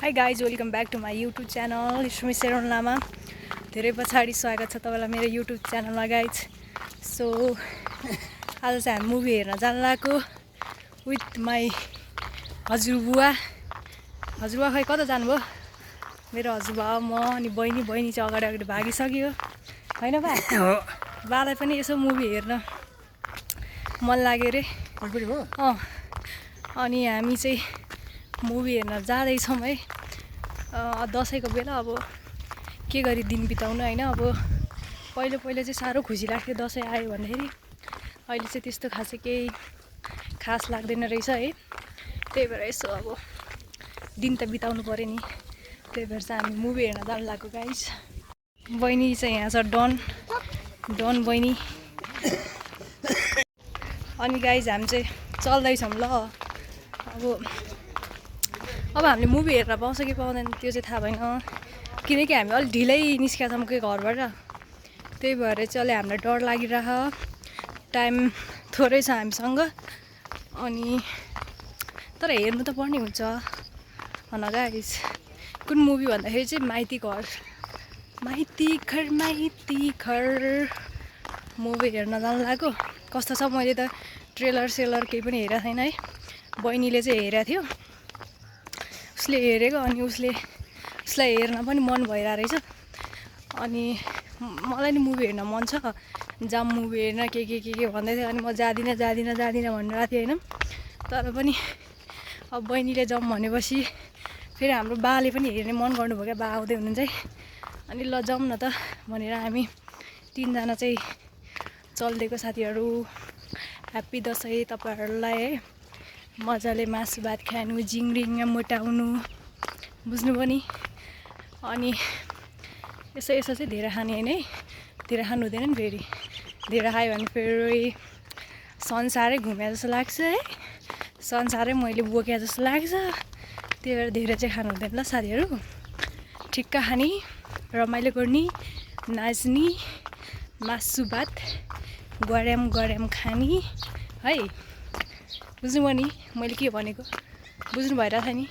High guys welcome back to my YouTube channel स्मी सेरोन लामा। धेरै पछाडि स्वागत छ तपाईँलाई मेरो युट्युब च्यानलमा गाइज। सो आज चाहिँ हामी मुभी हेर्न जान लागेको विथ माई हजुरबुवा। हजुरबुवा खै कता जानुभयो? मेरो हजुरबा म अनि बहिनी चाहिँ अगाडि अगाडि भागिसक्यो होइन बा? बालाई पनि यसो मुभी हेर्न मन लाग्यो अरे। अनि हामी चाहिँ मुभी हेर्न जाँदैछौँ है। दसैँको बेला अब के गरी दिन बिताउनु होइन। अब पहिलो चाहिँ साह्रो खुसी लाग्थ्यो दसैँ आयो भन्दाखेरि। अहिले चाहिँ त्यस्तो खासै केही खास लाग्दैन रहेछ है। त्यही भएर यसो अब दिन त बिताउनु पऱ्यो नि। त्यही भएर चाहिँ हामी मुभी हेर्न जानु लागेको गाइज। बहिनी चाहिँ यहाँ छ डन बहिनी। अनि गाइज हामी चाहिँ चल्दैछौँ ल। अब हामीले मुभी हेर्न पाउँछ कि पाउँदैन त्यो चाहिँ थाहा भएन, किनकि हामी अलिक ढिलै निस्किया छौँ कि घरबाट। त्यही भएर चाहिँ अलि हामीलाई डर लागिरह। टाइम थोरै छ हामीसँग अनि तर हेर्नु त पर्ने हुन्छ भन गाइज। कुन मुभी भन्दाखेरि चाहिँ माइती घर मुभी हेर्न जानु लाग्यो। कस्तो छ मैले त ट्रेलर केही पनि हेरेको छैन है। बहिनीले चाहिँ हेरेको थियो, उसले हेरेको अनि उसलाई हेर्न पनि मन भइरहेको रहेछ। अनि मलाई नि मुभी हेर्न मन छ, जाम मुभी हेर्न के भन्दै थियो। अनि म जाँदिनँ भनिरहेको थिएँ होइन। तर पनि अब बहिनीले जाउँ भनेपछि फेरि हाम्रो बाले पनि हेर्ने मन गर्नुभयो क्या, बा आउँदै हुनुहुन्छ है। अनि ल जाउँ न त भनेर हामी तिनजना चाहिँ चलिदिएको। साथीहरू ह्याप्पी दसैँ तपाईँहरूलाई है। मजाले मासु भात खानु, जिङरिङ मोटाउनु, बुझ्नुभयो नि। अनि यसो चाहिँ धेरै खाने होइन है। धेरै खानु हुँदैन नि, फेरि धेरै खायो भने फेरि संसारै घुमे जस्तो लाग्छ है। संसारै मैले बोके जस्तो लाग्छ। त्यही भएर धेरै चाहिँ खानु हुँदैन ल साथीहरू। ठिक्क खाने, रमाइलो गर्ने, नाच्ने, मासु भात गरम खाने है। बुझ्नुभयो नि मैले के भनेको? बुझ्नु भइरहेको छ नि?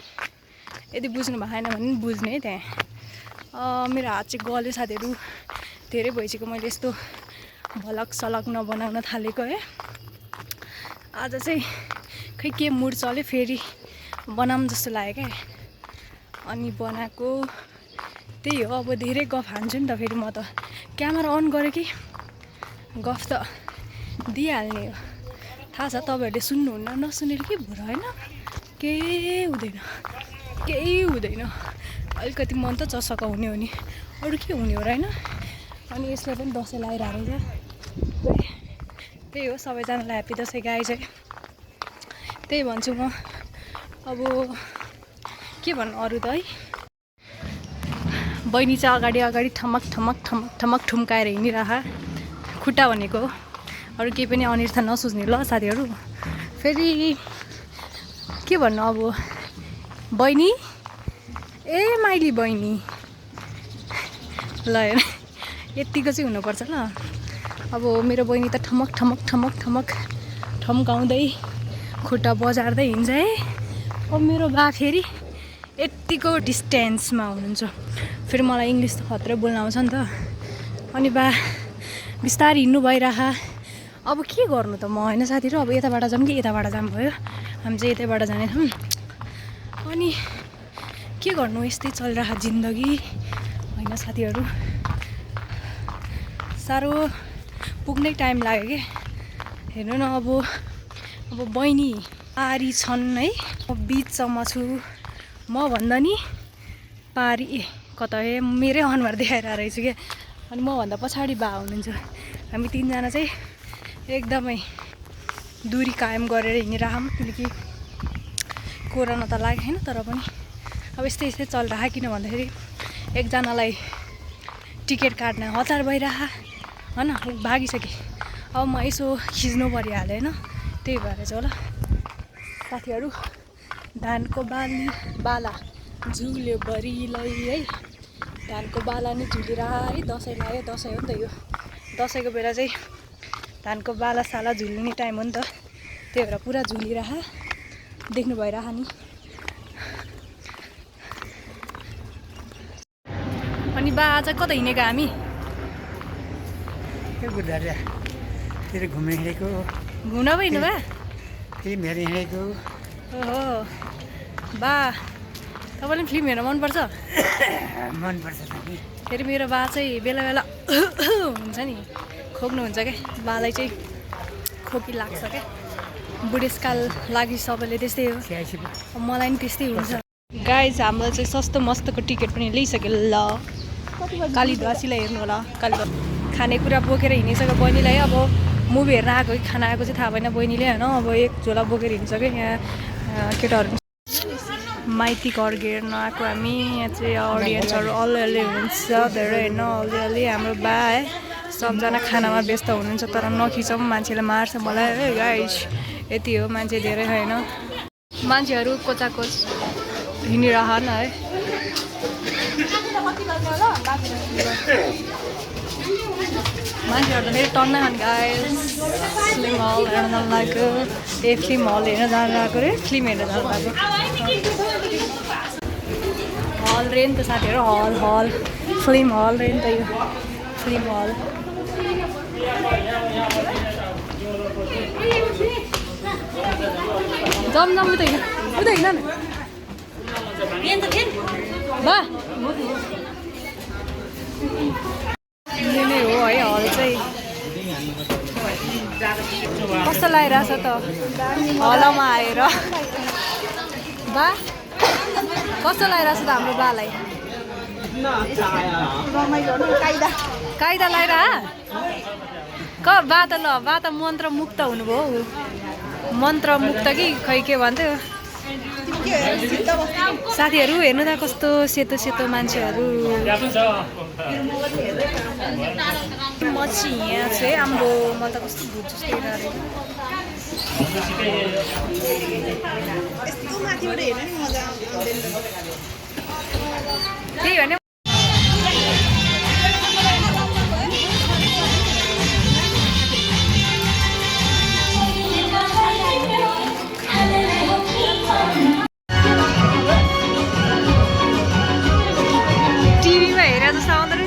यदि बुझ्नु भएन भने पनि बुझ्ने है त्यहाँ। मेरो हात चाहिँ गल्यो साथीहरू। धेरै भइसक्यो मैले यस्तो भलक नबनाउन थालेको है। आज चाहिँ खै के मुड चल्यो, फेरि बनाऊँ जस्तो लाग्यो क्या। अनि बनाएको त्यही हो। अब धेरै गफ हान्छु नि त फेरि म त। क्यामेरा अन गरेँ कि गफ त दिइहाल्ने हो। थाहा छ तपाईँहरूले सुन्नुहुन्न, नसुनेर के भयो होइन। केही हुँदैन। अलिकति मन त चसक्क हुने हो नि, अरू के हुने हो र होइन। अनि यसलाई पनि दसैँ लगाइरहेको रहेछ। त्यही हो, सबैजनालाई ह्याप्पी दसैँ गाई चाहिँ त्यही भन्छु म। अब के भन्नु अरू त है। बहिनी चाहिँ अगाडि ठमक ठुम्काएर हिँडिरह। खुट्टा भनेको अरू केही पनि अनिर्थ नसोच्ने ल साथीहरू। फेरि के भन्नु अब, बहिनी माइली बहिनी ल हेर, यत्तिको चाहिँ हुनुपर्छ ल। अब मेरो बहिनी त ठमक ठम्काउँदै खुट्टा बजार्दै हिँड्छ है। अब मेरो बा फेरि यत्तिको डिस्टेन्समा हुनुहुन्छ। फेरि मलाई इङ्ग्लिस त खत्रै बोल्न आउँछ नि त। अनि बा बिस्तारै हिँड्नु भइरह। अब के गर्नु त म होइन साथीहरू। अब यताबाट जाऊँ कि यताबाट जाऊँ भयो। हामी चाहिँ यतैबाट जाने थियौँ। अनि के गर्नु, यस्तै चलिरहेको जिन्दगी होइन साथीहरू। साह्रो पुग्नै टाइम लाग्यो क्या। हेर्नु न अब बहिनी पारी छन् है, म बिचसम्म छु। म भन्दा नि पारी कता मेरै अनुहार देखाइरहेको रहेछु क्या। अनि मभन्दा पछाडि बा हुनुहुन्छ। हामी तिनजना चाहिँ एकदमै दूरी कायम गरेर हिँडिरहौँ, किनकि कोरोना त लागेको छैन। तर पनि अब यस्तै चलिरह। किन भन्दाखेरि एकजनालाई टिकट काट्न हतार भइरह होइन, भागिसकेँ। अब म यसो खिच्नु परिहाल्यो होइन। त्यही भएर चाहिँ होला साथीहरू। धानको बाला झुल्यो बरिलै है। धानको बाला नि झुलिरह है। दसैँ लाग्यो, दसैँ हो नि त यो। दसैँको बेला चाहिँ धानको बाला साला झुलिने टाइम हो नि त। त्यही भएर पुरा झुलिरह, देख्नु भइरह नि। अनि बा आज कता हिँडेको हामी गुरुद्वारातिर घुम्न हिँडेको घुम्न पो हिँड्नु बा फिल्म हेर्न हिँडेको ओहो बा तपाईँलाई फिल्म हेर्न मनपर्छ मनपर्छ नि फेरि मेरो बा चाहिँ बेला बेला हुन्छ नि खोक्नुहुन्छ क्या बालाई चाहिँ खोकी लाग्छ क्या बुढेसकाल लागि सबैले त्यस्तै हो मलाई पनि त्यस्तै हुन्छ गाइज हाम्रो चाहिँ सस्तो मस्तोको टिकट पनि लिइसक्यो ल कालीध्वासीलाई हेर्नु होला कालीध्वासी खानेकुरा बोकेर हिँडिसक्यो बहिनीलाई अब मुभी हेर्न आएको कि खाना आएको चाहिँ थाहा भएन बहिनीले होइन अब एक झोला बोकेर हिँड्छ क्या यहाँ केटाहरू माइती घर हेर्न आएको हामी यहाँ चाहिँ अडियन्सहरू अलिअलि हुन्छ धेरै होइन अलिअलि हाम्रो बा है सबजना खानामा व्यस्त हुनुहुन्छ तर नखिचौँ मान्छेले मार्छ मलाई है गाइस यति हो मान्छे धेरै होइन मान्छेहरू कोचाकोच हिँडिरहन है मान्छेहरू त फेरि टन्नै खान गाइस फिल्म हल हेर्न जानु लागेको फिल्म हल हेर्न जानु लागेको रे फिल्म हेर्न जानु लागेको हल रे नि त साथीहरू हल हल फिल्म हल रे नि त यो फिल्म हल जाऊँ जाऊँ उता हिँड न बा यो नै हो है हल चाहिँ कस्तो लागिरहेछ त हलमा आएर बा कस्तो लागिरहेछ त हाम्रो बालाई कायदा लगाएर बा त ल बा त मन्त्रमुक्त हुनुभयो मन्त्रमुक्त कि खै के भन्थ्यो साथीहरू हेर्नु त कस्तो सेतो सेतो मान्छेहरू म चाहिँ यहाँ चाहिँ आम्बो म त कस्तो भुत जस्तो त्यही भने टिभीमा हेरे जस्तो आउँदैन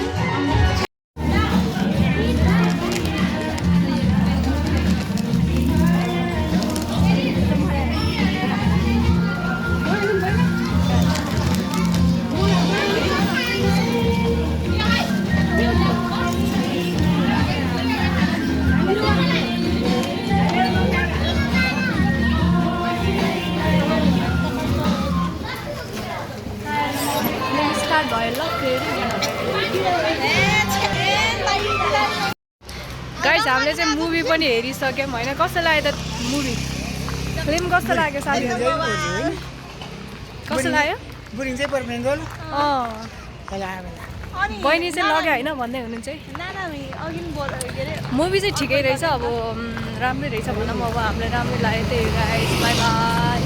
गाइस हामीले चाहिँ मुभी पनि हेरिसक्यौँ होइन कस्तो लाग्यो त मुभी फिल्म कस्तो लाग्यो साथीहरू कस्तो लाग्यो बहिनी चाहिँ लग्यो होइन भन्दै हुनुहुन्छ है मुभी चाहिँ ठिकै रहेछ अब राम्रै रहेछ भनौँ अब हामीलाई राम्रै लाग्यो त्यही गाइस बाई बाई